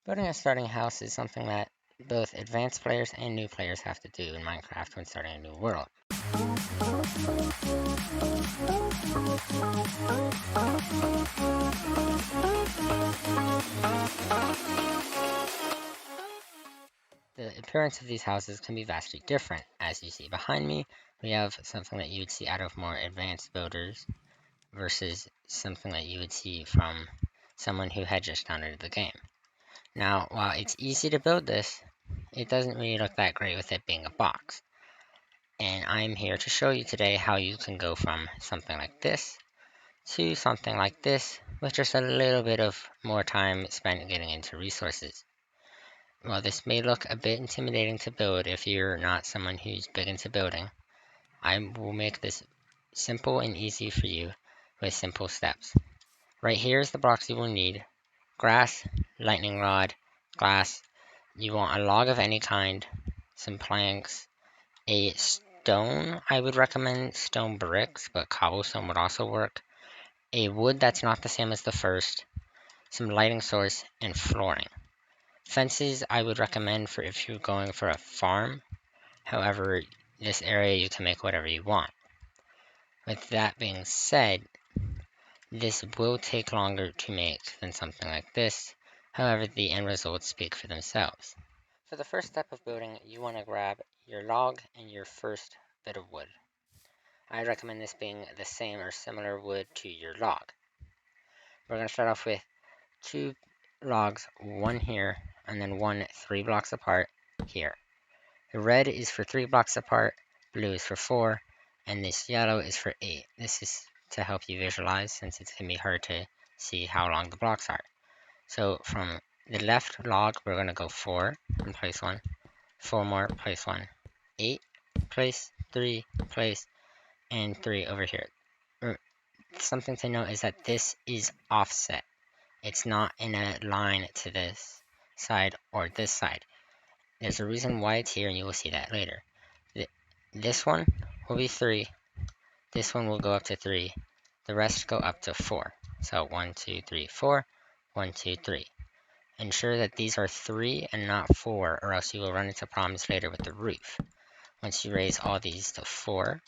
Building a starting house is something that both advanced players and new players have to do in Minecraft when starting a new world. The appearance of these houses can be vastly different. As you see behind me, we have something that you would see out of more advanced builders versus something that you would see from someone who had just downloaded the game. Now, while it's easy to build this, it doesn't really look that great with it being a box. And I'm here to show you today how you can go from something like this to something like this with just a little bit of more time spent getting into resources. While this may look a bit intimidating to build if you're not someone who's big into building, I will make this simple and easy for you with simple steps. Right here is the blocks you will need: grass, lightning rod, glass. You want a log of any kind, some planks, a stone. I would recommend stone bricks, but cobblestone would also work. A wood that's not the same as the first, some lighting source, and flooring. Fences I would recommend for if you're going for a farm. However, this area you can make whatever you want. With that being said, this will take longer to make than something like this. However, the end results speak for themselves. For the first step of building, you want to grab your log and your first bit of wood. I recommend this being the same or similar wood to your log. We're going to start off with 2 logs, one here, and then one 3 blocks apart here. The red is for 3 blocks apart, blue is for 4, and this yellow is for 8. This is to help you visualize, since it's going to be hard to see how long the blocks are. So from the left log, we're going to go 4 and place 1, 4 more, place 1, 8, place 3, place, and 3 over here. Something to note is that this is offset. It's not in a line to this side or this side. There's a reason why it's here, and you will see that later. This one will be 3. This one will go up to 3. The rest go up to 4. So 1, 2, 3, 4. 1, 2, 3. Ensure that these are 3 and not 4, or else you will run into problems later with the roof. Once you raise all these to 4,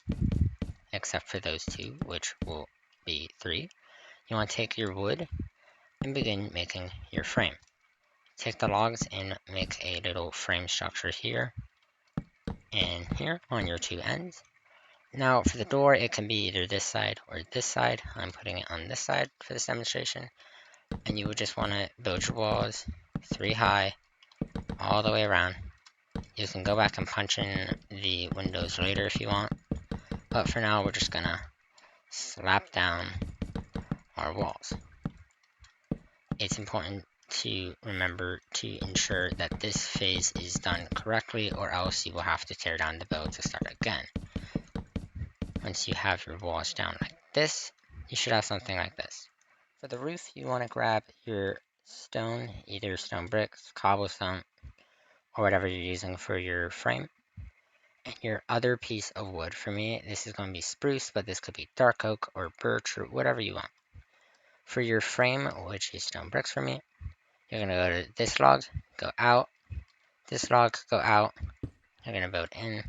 except for those 2, which will be 3, you want to take your wood and begin making your frame. Take the logs and make a little frame structure here and here on your 2 ends. Now for the door, it can be either this side or this side. I'm putting it on this side for this demonstration. And you would just want to build your walls 3 high all the way around. You can go back and punch in the windows later if you want, but for now we're just gonna slap down our walls. It's important to remember to ensure that this phase is done correctly, or else you will have to tear down the build to start again. Once you have your walls down like this, you should have something like this. For the roof, you want to grab your stone, either stone bricks, cobblestone, or whatever you're using for your frame, and your other piece of wood. For me, this is going to be spruce, but this could be dark oak or birch or whatever you want. For your frame, which is stone bricks for me, you're going to go to this log, go out, this log, go out. You're going to build in,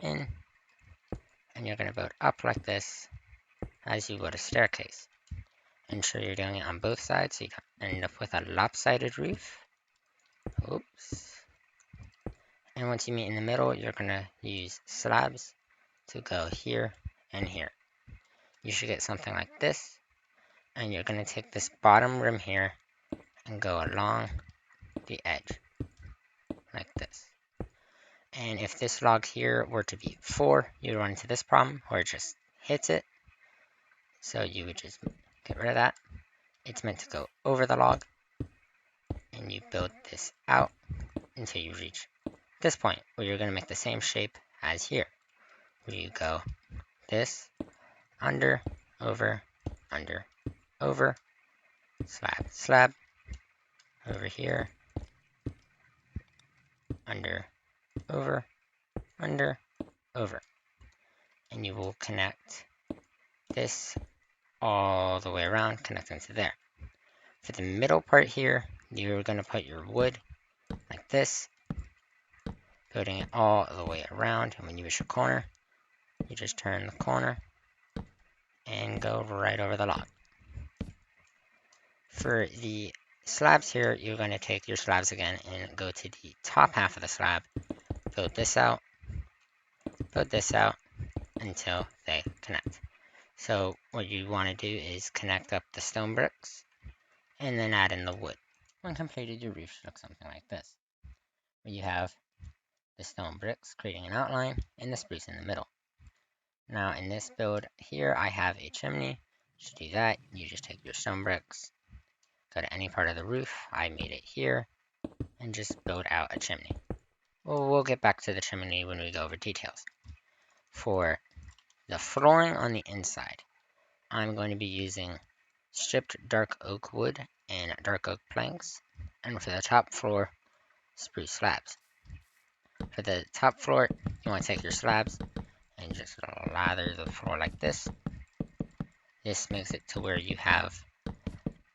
and you're going to build up like this as you would a staircase. Ensure you're doing it on both sides so you don't end up with a lopsided roof. Oops. And once you meet in the middle, you're going to use slabs to go here and here. You should get something like this. And you're going to take this bottom rim here and go along the edge like this. And if this log here were to be 4, you'd run into this problem where it just hits it. So you would just get rid of that. It's meant to go over the log, and you build this out until you reach this point where you're going to make the same shape as here, where you go this, under, over, slab, slab, over here, under, over, over. And you will connect this all the way around, connecting to there. For the middle part here, you're going to put your wood like this, building it all the way around. And when you reach a corner, you just turn the corner and go right over the log. For the slabs here, you're going to take your slabs again and go to the top half of the slab, build this out until they connect. So what you want to do is connect up the stone bricks and then add in the wood. When completed, your roof should look something like this, where you have the stone bricks creating an outline and the spruce in the middle. Now in this build here, I have a chimney. To do that, you just take your stone bricks, go to any part of the roof, I made it here, and just build out a chimney. We'll get back to the chimney when we go over details. For the flooring on the inside, I'm going to be using stripped dark oak wood and dark oak planks, and for the top floor, spruce slabs. For the top floor, you want to take your slabs and just lather the floor like this. This makes it to where you have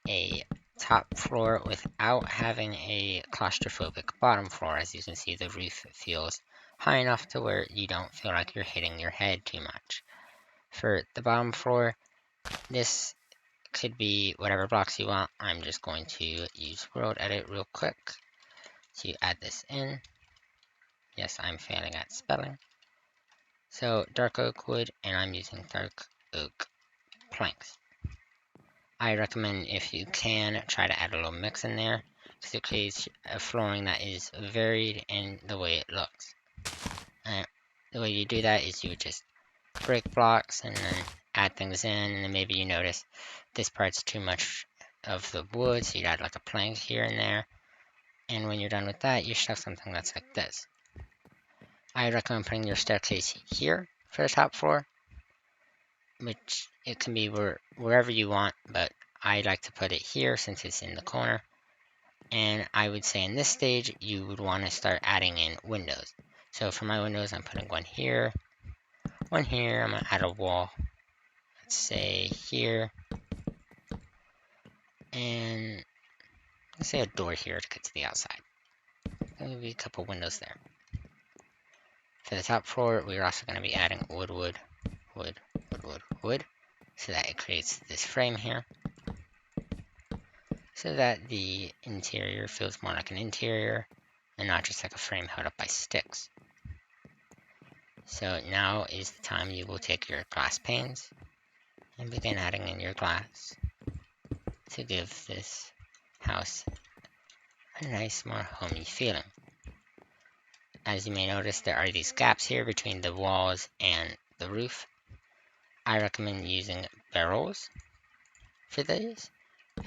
a top floor without having a claustrophobic bottom floor. As you can see, the roof feels high enough to where you don't feel like you're hitting your head too much. For the bottom floor, this could be whatever blocks you want. I'm just going to use World Edit real quick to add this in. Yes, I'm failing at spelling. So dark oak wood, and I'm using dark oak planks. I recommend, if you can, try to add a little mix in there, because it creates a flooring that is varied in the way it looks. And the way you do that is you would just break blocks and then add things in, and then maybe you notice this part's too much of the wood, so you'd add like a plank here and there. And when you're done with that, you should have something that's like this. I recommend putting your staircase here for the top floor, which it can be wherever you want, but I like to put it here since it's in the corner. And I would say in this stage, you would want to start adding in windows. So for my windows, I'm putting one here. I'm going to add a wall, let's say here, and let's say a door here to get to the outside. Maybe a couple windows there. For the top floor, we're also going to be adding wood, so that it creates this frame here, so that the interior feels more like an interior and not just like a frame held up by sticks. So now is the time you will take your glass panes and begin adding in your glass to give this house a nice, more homey feeling. As you may notice, there are these gaps here between the walls and the roof. I recommend using barrels for these,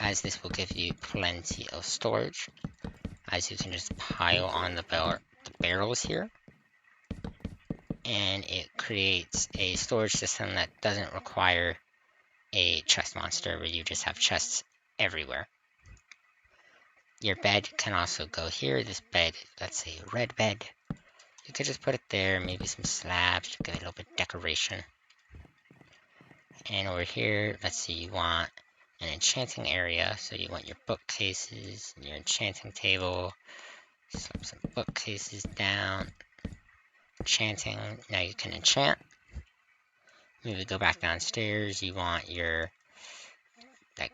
as this will give you plenty of storage, as you can just pile on the barrels here, and it creates a storage system that doesn't require a chest monster where you just have chests everywhere. Your bed can also go here. This bed, let's say a red bed, you could just put it there, maybe some slabs to give it a little bit of decoration. And over here, let's see, you want an enchanting area, so you want your bookcases and your enchanting table. Slap some bookcases down. Enchanting, now you can enchant. Maybe go back downstairs, you want your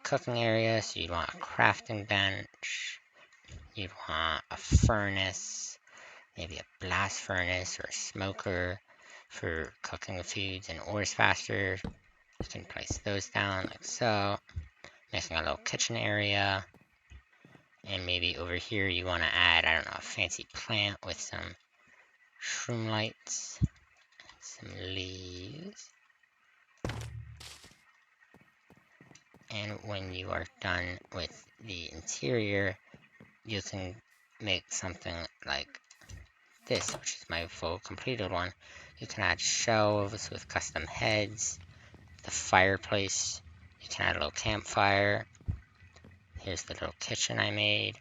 cooking area, so you'd want a crafting bench, you'd want a furnace, maybe a blast furnace or a smoker for cooking the foods and ores faster. You can place those down like so, making a little kitchen area. And maybe over here you want to add, I don't know, a fancy plant with some shroom lights, some leaves. And when you are done with the interior, you can make something like this, which is my full completed one. You can add shelves with custom heads, the fireplace, you can add a little campfire. Here's the little kitchen I made.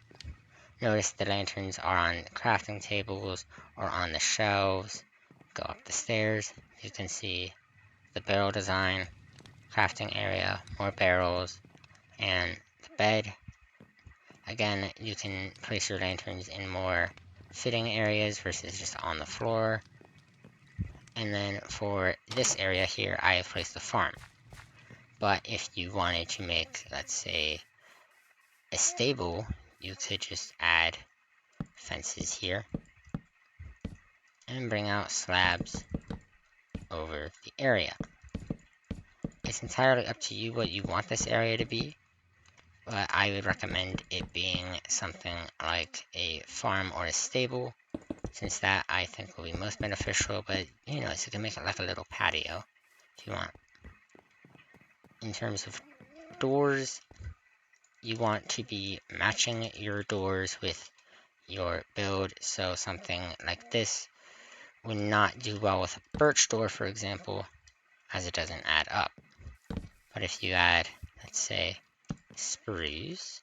Notice the lanterns are on crafting tables or on the shelves. Go up the stairs, you can see the barrel design, crafting area, more barrels, and the bed. Again, you can place your lanterns in more fitting areas versus just on the floor. And then for this area here, I have placed the farm. But if you wanted to make, let's say, a stable, you could just add fences here and bring out slabs over the area. It's entirely up to you what you want this area to be, but I would recommend it being something like a farm or a stable, since that I think will be most beneficial. But so you can make it like a little patio if you want. In terms of doors, you want to be matching your doors with your build, so something like this would not do well with a birch door, for example, as it doesn't add up. But if you add, let's say, spruce,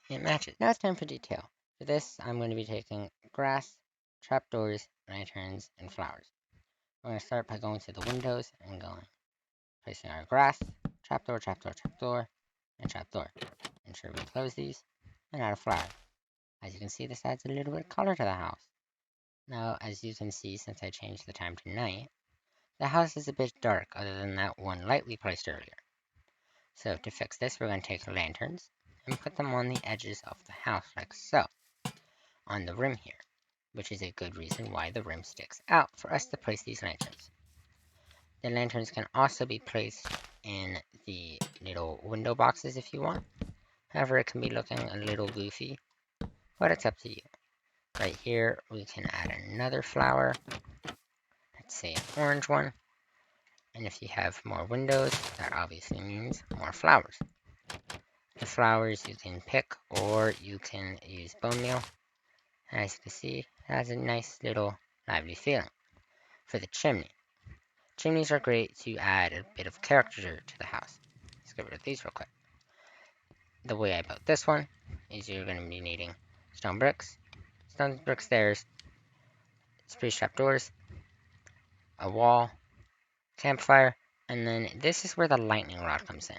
it matches. Now it's time for detail. For this, I'm going to be taking grass, trapdoors, lanterns, and flowers. We're going to start by going to the windows and placing our grass, trapdoor, trapdoor, trapdoor, and trapdoor. Ensure we close these, and add a flower. As you can see, this adds a little bit of color to the house. Now, as you can see, since I changed the time to night, the house is a bit dark other than that one light we placed earlier. So to fix this, we're going to take lanterns and put them on the edges of the house like so, on the rim here, which is a good reason why the rim sticks out for us to place these lanterns. The lanterns can also be placed in the little window boxes if you want. However, it can be looking a little goofy, but it's up to you. Right here, we can add another flower. Let's say an orange one. And if you have more windows, that obviously means more flowers. The flowers you can pick or you can use bone meal. And as you can see, it has a nice little lively feeling. For the chimney. Chimneys are great to add a bit of character to the house. Let's get rid of these real quick. The way I built this one is you're going to be needing stone brick stairs, spruce trapdoors, a wall, campfire, and then this is where the lightning rod comes in.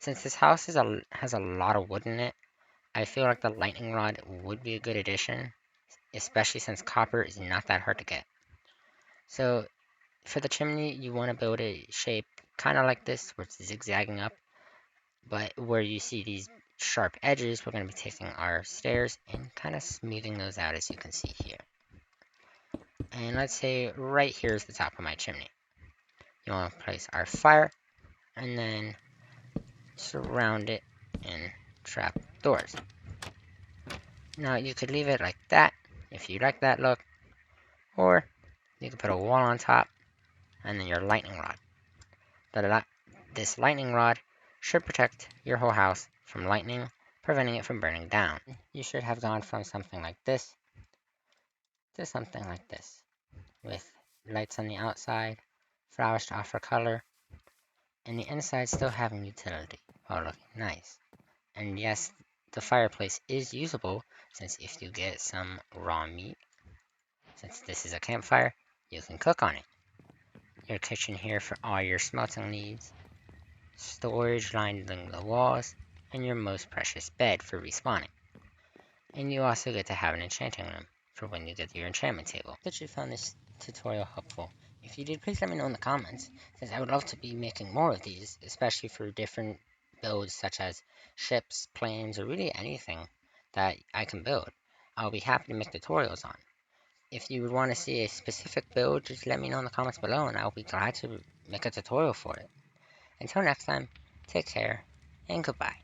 Since this house has a lot of wood in it, I feel like the lightning rod would be a good addition, especially since copper is not that hard to get. So for the chimney, you want to build a shape kind of like this, where it's zigzagging up, but where you see these sharp edges, we're going to be taking our stairs and kind of smoothing those out, as you can see here. And let's say right here is the top of my chimney. You want to place our fire, and then surround it in trap doors. Now you could leave it like that if you like that look, or you could put a wall on top and then your lightning rod. This lightning rod should protect your whole house from lightning, preventing it from burning down. You should have gone from something like this to something like this, with lights on the outside, flowers to offer color, and the inside still having utility while looking nice. And yes, the fireplace is usable, since if you get some raw meat, since this is a campfire, you can cook on it. Your kitchen here for all your smelting needs, storage lining the walls, and your most precious bed for respawning. And you also get to have an enchanting room for when you get your enchantment table. I hope you found this tutorial helpful. If you did, please let me know in the comments, since I would love to be making more of these, especially for different builds such as ships, planes, or really anything that I can build. I'll be happy to make tutorials on. If you would want to see a specific build, just let me know in the comments below and I'll be glad to make a tutorial for it. Until next time, take care and goodbye.